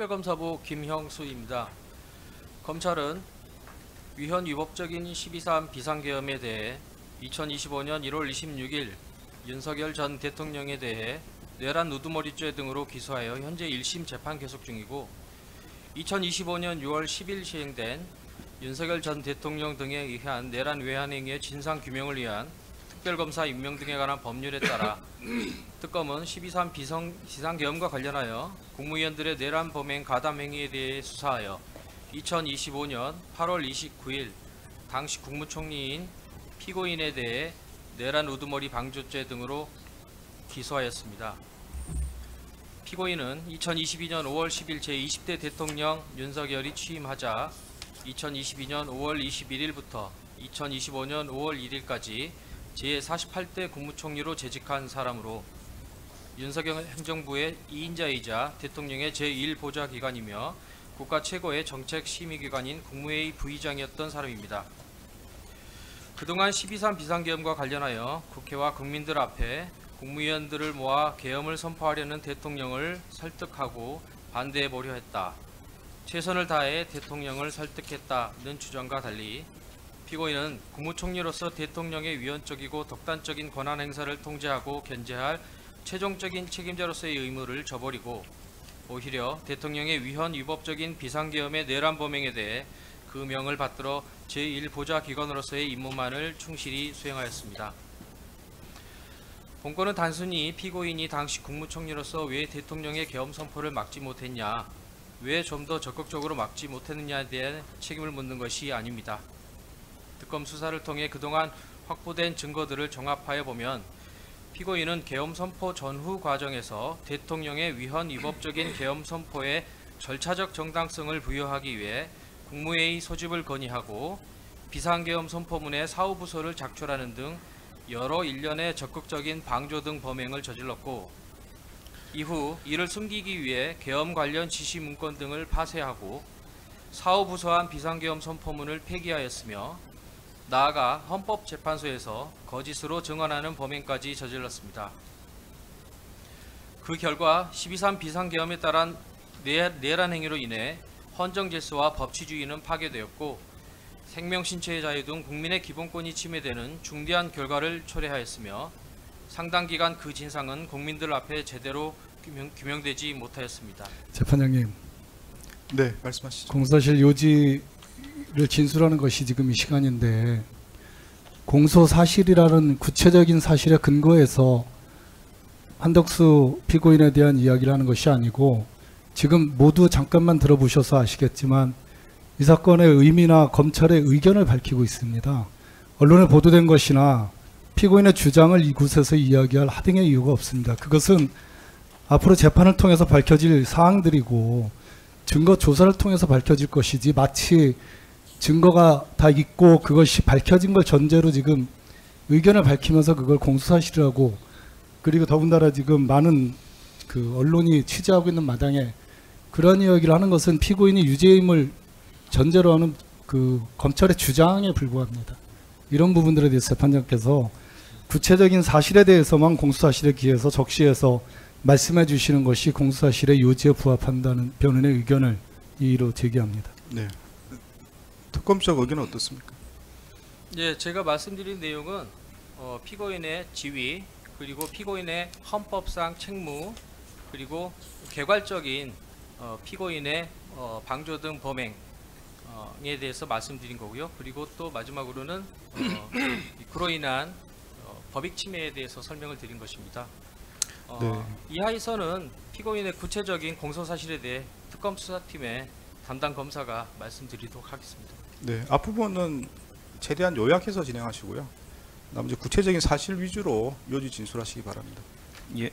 특별검사부 김형수입니다. 검찰은 위헌 위법적인 12.3 비상계엄에 대해 2025년 1월 26일 윤석열 전 대통령에 대해 내란 우두머리죄 등으로 기소하여 현재 1심 재판 계속 중이고 2025년 6월 10일 시행된 윤석열 전 대통령 등에 의한 내란 외환행위의 진상규명을 위한 특별검사 임명 등에 관한 법률에 따라 특검은 12.3 비상계엄과 관련하여 국무위원들의 내란 범행 가담 행위에 대해 수사하여 2025년 8월 29일 당시 국무총리인 피고인에 대해 내란 우두머리 방조죄 등으로 기소하였습니다. 피고인은 2022년 5월 10일 제20대 대통령 윤석열이 취임하자 2022년 5월 21일부터 2025년 5월 1일까지 제48대 국무총리로 재직한 사람으로 윤석열 행정부의 2인자이자 대통령의 제1보좌기관이며 국가 최고의 정책심의기관인 국무회의 부의장이었던 사람입니다. 그동안 12.3 비상계엄과 관련하여 국회와 국민들 앞에 국무위원들을 모아 계엄을 선포하려는 대통령을 설득하고 반대해보려 했다. 최선을 다해 대통령을 설득했다는 주장과 달리 피고인은 국무총리로서 대통령의 위헌적이고 독단적인 권한 행사를 통제하고 견제할 최종적인 책임자로서의 의무를 저버리고 오히려 대통령의 위헌 위법적인 비상계엄의 내란 범행에 대해 그 명을 받들어 제1보좌기관으로서의 임무만을 충실히 수행하였습니다. 본건은 단순히 피고인이 당시 국무총리로서 왜 대통령의 계엄 선포를 막지 못했냐, 왜 좀 더 적극적으로 막지 못했느냐에 대한 책임을 묻는 것이 아닙니다. 특검 수사를 통해 그동안 확보된 증거들을 종합하여 보면 피고인은 계엄 선포 전후 과정에서 대통령의 위헌 위법적인 계엄 선포에 절차적 정당성을 부여하기 위해 국무회의 소집을 건의하고 비상계엄 선포문의 사후부서를 작출하는 등 여러 일련의 적극적인 방조 등 범행을 저질렀고 이후 이를 숨기기 위해 계엄 관련 지시 문건 등을 파쇄하고 사후부서한 비상계엄 선포문을 폐기하였으며 나아가 헌법재판소에서 거짓으로 증언하는 범행까지 저질렀습니다. 그 결과 12.3 비상계엄에 따른 내란 행위로 인해 헌정질서와 법치주의는 파괴되었고 생명신체의 자유 등 국민의 기본권이 침해되는 중대한 결과를 초래하였으며 상당 기간 그 진상은 국민들 앞에 제대로 규명되지 못하였습니다. 재판장님, 네, 말씀하시죠. 공소사실 요지를 진술하는 것이 지금 이 시간인데 공소사실이라는 구체적인 사실에 근거해서 한덕수 피고인에 대한 이야기를 하는 것이 아니고 지금 모두 잠깐만 들어보셔서 아시겠지만 이 사건의 의미나 검찰의 의견을 밝히고 있습니다. 언론에 보도된 것이나 피고인의 주장을 이곳에서 이야기할 하등의 이유가 없습니다. 그것은 앞으로 재판을 통해서 밝혀질 사항들이고 증거 조사를 통해서 밝혀질 것이지 마치 증거가 다 있고 그것이 밝혀진 걸 전제로 지금 의견을 밝히면서 그걸 공소사실이라고 그리고 더군다나 지금 많은 그 언론이 취재하고 있는 마당에 그런 이야기를 하는 것은 피고인이 유죄임을 전제로 하는 그 검찰의 주장에 불과합니다. 이런 부분들에 대해서 재판장께서 구체적인 사실에 대해서만 공소사실에 기해서 적시해서 말씀해 주시는 것이 공소사실의 요지에 부합한다는 변호인의 의견을 이의로 제기합니다. 네. 특검 쪽 의견은 어떻습니까? 예, 제가 말씀드린 내용은 피고인의 지위 그리고 피고인의 헌법상 책무 그리고 개괄적인 피고인의 방조 등 범행에 대해서 말씀드린 거고요. 그리고 또 마지막으로는 그로 인한 법익 침해에 대해서 설명을 드린 것입니다. 네. 이하에서는 피고인의 구체적인 공소사실에 대해 특검 수사팀의 담당 검사가 말씀드리도록 하겠습니다. 네, 앞부분은 최대한 요약해서 진행하시고요. 나머지 구체적인 사실 위주로 요지 진술하시기 바랍니다. 예.